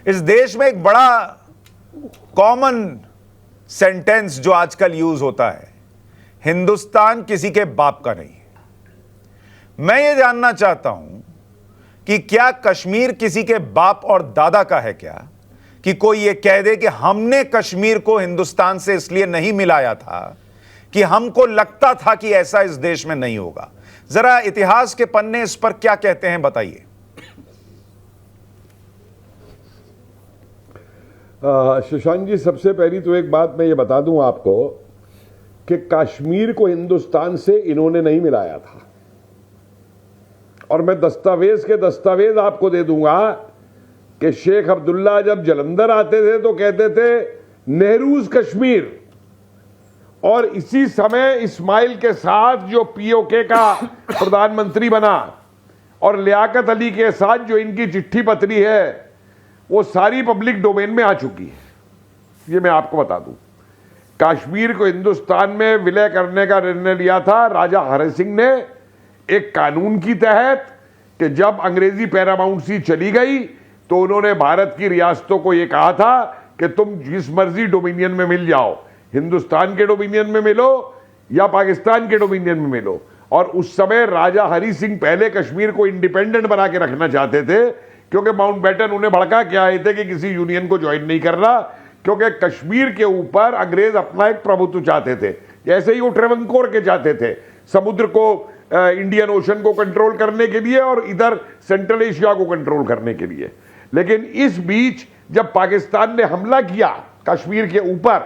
इस देश में एक बड़ा कॉमन सेंटेंस जो आजकल यूज होता है, हिंदुस्तान किसी के बाप का नहीं है। मैं ये जानना चाहता हूं कि क्या कश्मीर किसी के बाप और दादा का है क्या, कि कोई ये कह दे कि हमने कश्मीर को हिंदुस्तान से इसलिए नहीं मिलाया था कि हमको लगता था कि ऐसा इस देश में नहीं होगा। जरा इतिहास के पन्ने इस पर क्या कहते हैं, बताइए। शशांक जी, सबसे पहली तो एक बात मैं ये बता दूं आपको कि कश्मीर को हिंदुस्तान से इन्होंने नहीं मिलाया था, और मैं दस्तावेज के दस्तावेज आपको दे दूंगा कि शेख अब्दुल्ला जब जलंधर आते थे तो कहते थे नेहरूज कश्मीर, और इसी समय इस्माइल के साथ जो पीओके का प्रधानमंत्री बना और लियाकत अली के साथ जो इनकी चिट्ठी पत्री है वो सारी पब्लिक डोमेन में आ चुकी है। ये मैं आपको बता दूं, कश्मीर को हिंदुस्तान में विलय करने का निर्णय लिया था राजा हरि सिंह ने एक कानून की तहत कि जब अंग्रेजी पैरामाउंसी चली गई तो उन्होंने भारत की रियासतों को यह कहा था कि तुम जिस मर्जी डोमिनियन में मिल जाओ, हिंदुस्तान के डोमिनियन में मिलो या पाकिस्तान के डोमिनियन में मिलो। और उस समय राजा हरि सिंह पहले कश्मीर को इंडिपेंडेंट बना के रखना चाहते थे, क्योंकि माउंटबेटन उन्हें भड़का के आए थे कि किसी यूनियन को ज्वाइन नहीं करना, क्योंकि कश्मीर के ऊपर अंग्रेज अपना एक प्रभुत्व चाहते थे, जैसे ही वो ट्रेवंकोर के चाहते थे, समुद्र को, इंडियन ओशन को कंट्रोल करने के लिए और इधर सेंट्रल एशिया को कंट्रोल करने के लिए। लेकिन इस बीच जब पाकिस्तान ने हमला किया कश्मीर के ऊपर,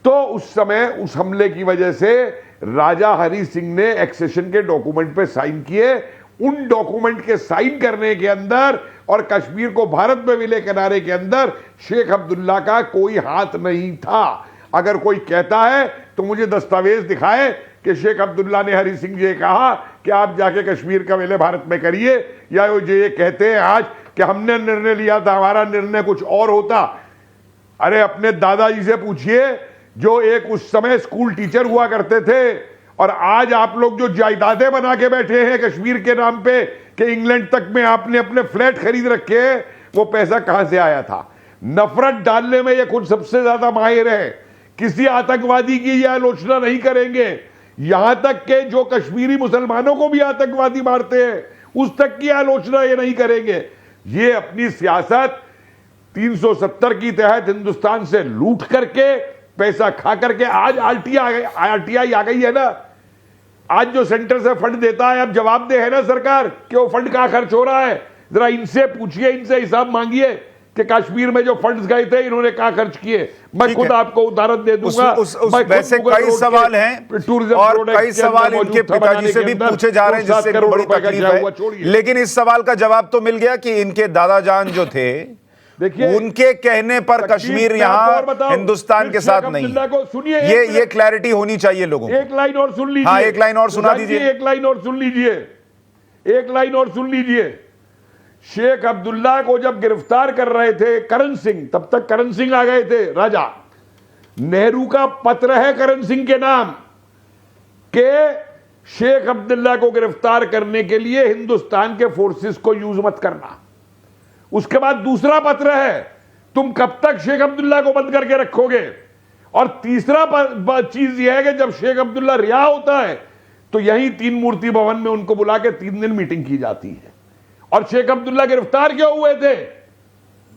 तो उस समय उस हमले की वजह से राजा हरि सिंह ने एक्सेशन के डॉक्यूमेंट पे साइन किए। उन डॉक्यूमेंट के साइन करने के अंदर और कश्मीर को भारत में विलय कराने के अंदर शेख अब्दुल्ला का कोई हाथ नहीं था। अगर कोई कहता है तो मुझे दस्तावेज दिखाए कि शेख अब्दुल्ला ने हरि सिंह जी कहा कि आप जाके कश्मीर का विलय भारत में करिए, या वो जो ये कहते हैं आज कि हमने निर्णय लिया था, हमारा निर्णय कुछ और होता। अरे अपने दादाजी से पूछिए जो एक उस समय स्कूल टीचर हुआ करते थे, और आज आप लोग जो जायदादें बना के बैठे हैं कश्मीर के नाम पे कि इंग्लैंड तक में आपने अपने फ्लैट खरीद रखे हैं, वो पैसा कहां से आया था? नफरत डालने में ये खुद सबसे ज्यादा माहिर है। किसी आतंकवादी की ये आलोचना नहीं करेंगे, यहां तक के जो कश्मीरी मुसलमानों को भी आतंकवादी मारते हैं उस तक की आलोचना ये नहीं करेंगे। ये अपनी सियासत 370 की तहत हिंदुस्तान से लूट करके, पैसा खा करके, आज आरटीआई आ गई है ना, आज जो सेंटर से फंड देता है अब जवाबदेह है ना सरकार कि वो फंड कहां खर्च हो रहा है। जरा इनसे पूछिए, इनसे हिसाब मांगिए कि कश्मीर में जो फंड्स गए थे इन्होंने कहां खर्च किए। मैं खुद आपको उदाहरण दे दूंगा। वैसे कई सवाल हैं और कई सवाल इनके पिताजी से भी पूछे जा रहे हैं जिससे बड़ी तकलीफ है, लेकिन इस सवाल का जवाब तो मिल गया कि इनके दादाजान जो थे देखिए उनके कहने पर कश्मीर यहां हिंदुस्तान के साथ नहीं। ये क्लैरिटी होनी चाहिए लोगों को। एक लाइन और सुन लीजिए। हाँ, एक लाइन और सुना दीजिए। एक लाइन और सुन लीजिए, एक लाइन और सुन लीजिए। शेख अब्दुल्ला को जब गिरफ्तार कर रहे थे करण सिंह, तब तक करण सिंह आ गए थे राजा, नेहरू का पत्र है करण सिंह के नाम के शेख अब्दुल्ला को गिरफ्तार करने के लिए हिंदुस्तान के फोर्सेस को यूज मत करना। उसके बाद दूसरा पत्र है, तुम कब तक शेख अब्दुल्ला को बंद करके रखोगे। और तीसरा चीज यह है कि जब शेख अब्दुल्ला रिहा होता है तो यही 3 मूर्ति भवन में उनको बुला के 3 दिन मीटिंग की जाती है। और शेख अब्दुल्ला गिरफ्तार क्यों हुए थे?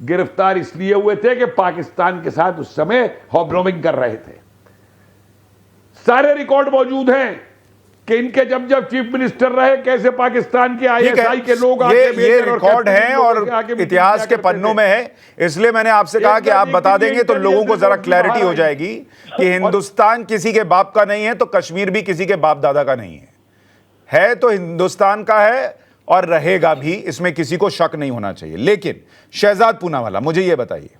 गिरफ्तार इसलिए हुए थे कि पाकिस्तान के साथ उस समय हॉबरोमिंग कर रहे थे। सारे रिकॉर्ड मौजूद हैं कि इनके जब जब चीफ मिनिस्टर रहे कैसे पाकिस्तान के आईएसआई के लोग ये रिकॉर्ड है और इतिहास के पन्नों में है। इसलिए मैंने आपसे कहा कि आप बता देंगे तो लोगों को जरा क्लैरिटी हो जाएगी कि हिंदुस्तान किसी के बाप का नहीं है तो कश्मीर भी किसी के बाप दादा का नहीं है तो हिंदुस्तान का है और रहेगा भी, इसमें किसी को शक नहीं होना चाहिए। लेकिन शहजाद पूनावाला, मुझे यह बताइए,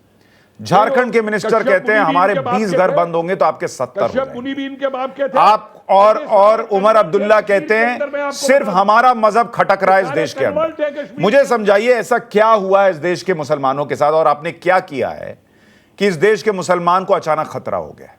झारखंड के मिनिस्टर कहते हैं हमारे 20 घर बंद होंगे तो आपके 70 हो। आप और उमर अब्दुल्ला कहते हैं सिर्फ हमारा मजहब खटक रहा है इस देश के अंदर। मुझे समझाइए ऐसा क्या हुआ है इस देश के मुसलमानों के साथ और आपने क्या किया है कि इस देश के मुसलमान को अचानक खतरा हो गया?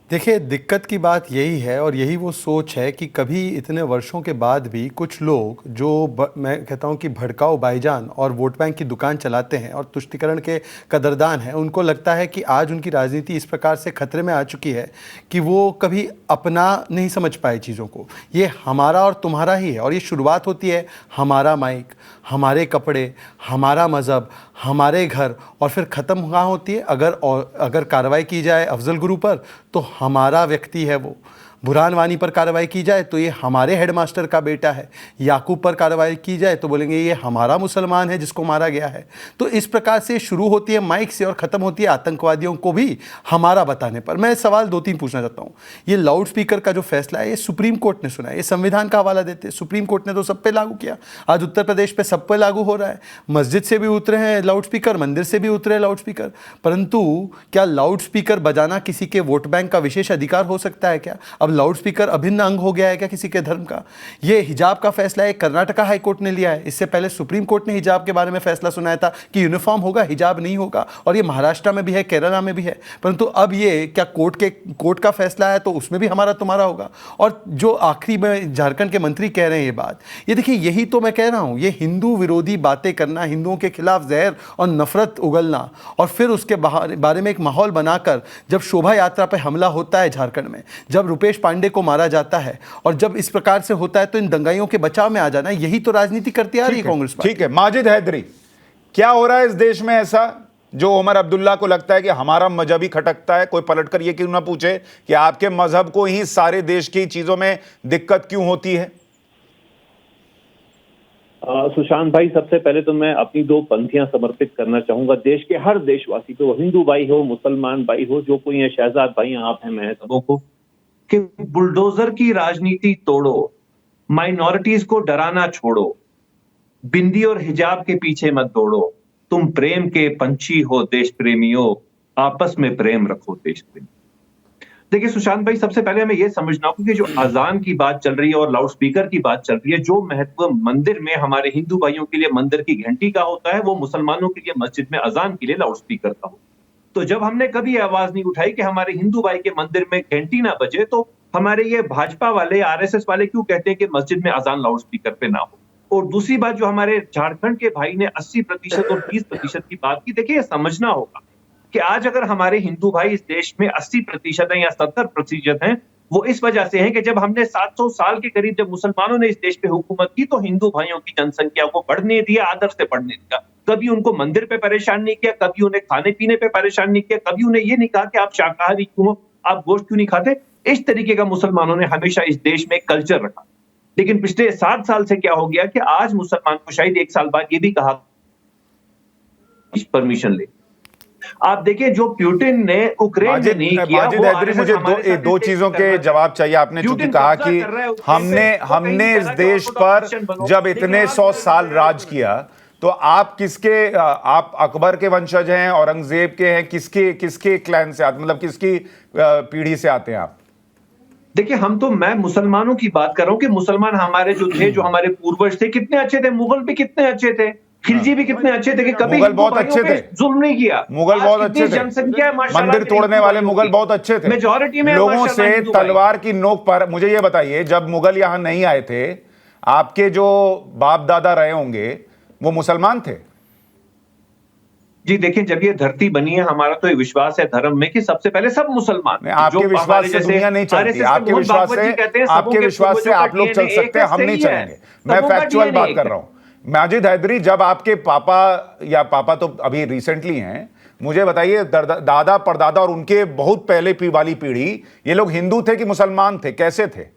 देखिए, दिक्कत की बात यही है और यही वो सोच है कि कभी इतने वर्षों के बाद भी कुछ लोग जो मैं कहता हूँ कि भड़काऊ भाईजान और वोट बैंक की दुकान चलाते हैं और तुष्टीकरण के कदरदान हैं, उनको लगता है कि आज उनकी राजनीति इस प्रकार से खतरे में आ चुकी है कि वो कभी अपना नहीं समझ पाए चीज़ों को। ये हमारा और तुम्हारा ही है और ये शुरुआत होती है हमारा माइक, हमारे कपड़े, हमारा मज़हब, हमारे घर, और फिर ख़त्म कहाँ होती है? अगर कार्रवाई की जाए अफजल गुरु पर तो हमारा व्यक्ति है वो, बुरहान वानी पर कार्रवाई की जाए तो ये हमारे हेडमास्टर का बेटा है, याकूब पर कार्रवाई की जाए तो बोलेंगे ये हमारा मुसलमान है जिसको मारा गया है। तो इस प्रकार से शुरू होती है माइक से और ख़त्म होती है आतंकवादियों को भी हमारा बताने पर। मैं सवाल 2-3 पूछना चाहता हूँ। ये लाउड स्पीकर का जो फैसला है ये सुप्रीम कोर्ट ने सुना है, ये संविधान का हवाला देते हैं, सुप्रीम कोर्ट ने तो सब पे लागू किया। आज उत्तर प्रदेश पे सब पे लागू हो रहा है, मस्जिद से भी उतरे हैं लाउड स्पीकर, मंदिर से भी उतरे लाउड स्पीकर। परंतु क्या लाउड स्पीकर बजाना किसी के वोट बैंक का विशेष अधिकार हो सकता है क्या? अब लाउड स्पीकर अभिन्न अंग हो गया है क्या किसी के धर्म का? ये हिजाब का फैसला है कर्नाटका हाई कोर्ट ने लिया है, इससे पहले सुप्रीम कोर्ट ने हिजाब के बारे में फैसला सुनाया था कि यूनिफॉर्म होगा, हिजाब नहीं होगा, और ये महाराष्ट्र में भी है, केरला में भी है। परंतु अब ये क्या कोर्ट का फैसला है तो उसमें भी हमारा तुम्हारा होगा। और जो आखिरी में झारखंड के मंत्री कह रहे हैं ये बात, ये देखिए यही तो मैं कह रहा हूँ, ये हिंदू विरोधी बातें करना, हिंदुओं के खिलाफ जहर और नफरत उगलना और फिर उसके बारे में एक माहौल बनाकर जब शोभा यात्रा पर हमला होता है झारखंड में, जब रुपेश पांडे को मारा जाता है और जब इस प्रकार से होता है तो इन दंगाइयों के बचाव में आ जाना, यही तो राजनीति करती आ रही है कांग्रेस पार्टी। ठीक है, माजिद हैदरी, क्या हो रहा है इस देश में ऐसा जो उमर अब्दुल्ला को लगता है कि हमारा मजहब ही खटकता है? कोई पलटकर ये क्यों ना पूछे कि आपके मजहब को ही सारे देश की चीजों में दिक्कत क्यों होती है? सुशांत भाई, सबसे पहले तो मैं अपनी 2 पंक्तियां समर्पित करना चाहूंगा देश के हर देशवासी को, हिंदू भाई हो, मुसलमान भाई हो, जो कोई है, शहजाद भाई आप हैं, मैं सबों को, कि बुलडोजर की राजनीति तोड़ो, माइनॉरिटीज को डराना छोड़ो, बिंदी और हिजाब के पीछे मत दौड़ो, तुम प्रेम के पंछी हो देश प्रेमियों, आपस में प्रेम रखो देश प्रेमी। देखिए सुशांत भाई, सबसे पहले हमें यह समझना होगा कि जो अजान की बात चल रही है और लाउड स्पीकर की बात चल रही है, जो महत्व मंदिर में हमारे हिंदू भाइयों के लिए मंदिर की घंटी का होता है, वो मुसलमानों के लिए मस्जिद में अजान के लिए लाउड स्पीकर का हो। तो जब हमने कभी आवाज नहीं उठाई कि हमारे हिंदू भाई के मंदिर में घंटी ना बजे, तो हमारे ये भाजपा वाले, आरएसएस वाले क्यों कहते हैं कि मस्जिद में अजान लाउड स्पीकर पे ना हो? और दूसरी बात, जो हमारे झारखंड के भाई ने 80% और 20% की बात की, देखिए समझना होगा कि आज अगर हमारे हिंदू भाई इस देश में 80% है या 70% हैं, वो इस वजह से हैं कि जब हमने 700 साल के करीब जब मुसलमानों ने इस देश पे हुकूमत की तो हिंदू भाइयों की जनसंख्या को बढ़ने दिया, आदर से बढ़ने दिया। कभी उनको मंदिर पे परेशान नहीं किया, कभी उन्हें खाने पीने पे परेशान नहीं किया, कभी उन्हें ये नहीं कहा कि आप शाकाहारी क्यों हो, आप गोश्त क्यों नहीं खाते। इस तरीके का मुसलमानों ने हमेशा इस देश में कल्चर रखा। लेकिन पिछले 7 साल से क्या हो गया कि आज मुसलमान को शायद 1 साल बाद ये भी कहा परमिशन ले। आप देखिए, जो पुतिन ने यूक्रेन में नहीं किया, मुझे दो चीजों के जवाब चाहिए। आपने चूंकि कहा कि हमने इस देश पर जब इतने 100 साल राज किया, तो आप आप अकबर के वंशज हैं, औरंगजेब के हैं, किसके क्लैन से आते, मतलब किसकी पीढ़ी से आते हैं आप? देखिए, मैं मुसलमानों की बात कर रहा हूं कि मुसलमान हमारे जो थे, जो हमारे पूर्वज थे, कितने अच्छे थे। मुगल भी कितने अच्छे थे, खिलजी भी कितने अच्छे थे कि कभी मुगल बहुत अच्छे थे, जुल्म नहीं किया। मुगल बहुत अच्छे थे, जनसंख्या मंदिर तोड़ने वाले मुगल बहुत अच्छे थे, मेजॉरिटी में लोगों से तलवार की नोक पर। मुझे ये बताइए, जब मुगल यहां नहीं आए थे, आपके जो बाप दादा रहे होंगे वो मुसलमान थे? जी देखिए, जब ये धरती बनी है, हमारा तो ये विश्वास है धर्म में कि सबसे पहले सब मुसलमान। आपके विश्वास से दुनिया नहीं चलती, आपके विश्वास से आप लोग चल सकते हैं, हम नहीं चलेंगे। मैं फैक्चुअल बात कर रहा हूं। माजिद हैदरी, जब आपके पापा तो अभी रिसेंटली हैं, मुझे बताइए दादा परदादा और उनके बहुत पहले वाली पीढ़ी, ये लोग हिंदू थे कि मुसलमान थे, कैसे थे?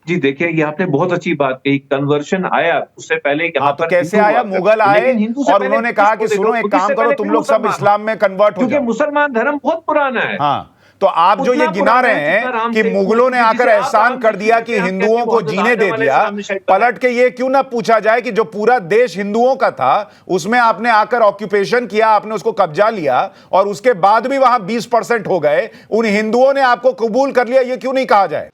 जी देखिए, ये आपने बहुत अच्छी बात कही, कन्वर्शन आया उससे पहले यहाँ पर कैसे आया? मुगल आए और उन्होंने कहा कि सुनो एक काम करो, तुम लोग सब इस्लाम में कन्वर्ट हो जाओ, क्योंकि मुसलमान धर्म बहुत पुराना है। हाँ, तो आप जो ये गिना रहे हैं कि मुगलों ने आकर एहसान कर दिया कि हिंदुओं को जीने दे दिया, पलट के ये क्यों ना पूछा जाए कि जो पूरा देश हिंदुओं का था उसमें आपने आकर ऑक्यूपेशन किया, आपने उसको कब्जा लिया और उसके बाद भी वहां 20% हो गए, उन हिंदुओं ने आपको कबूल कर लिया, ये क्यों नहीं कहा जाए?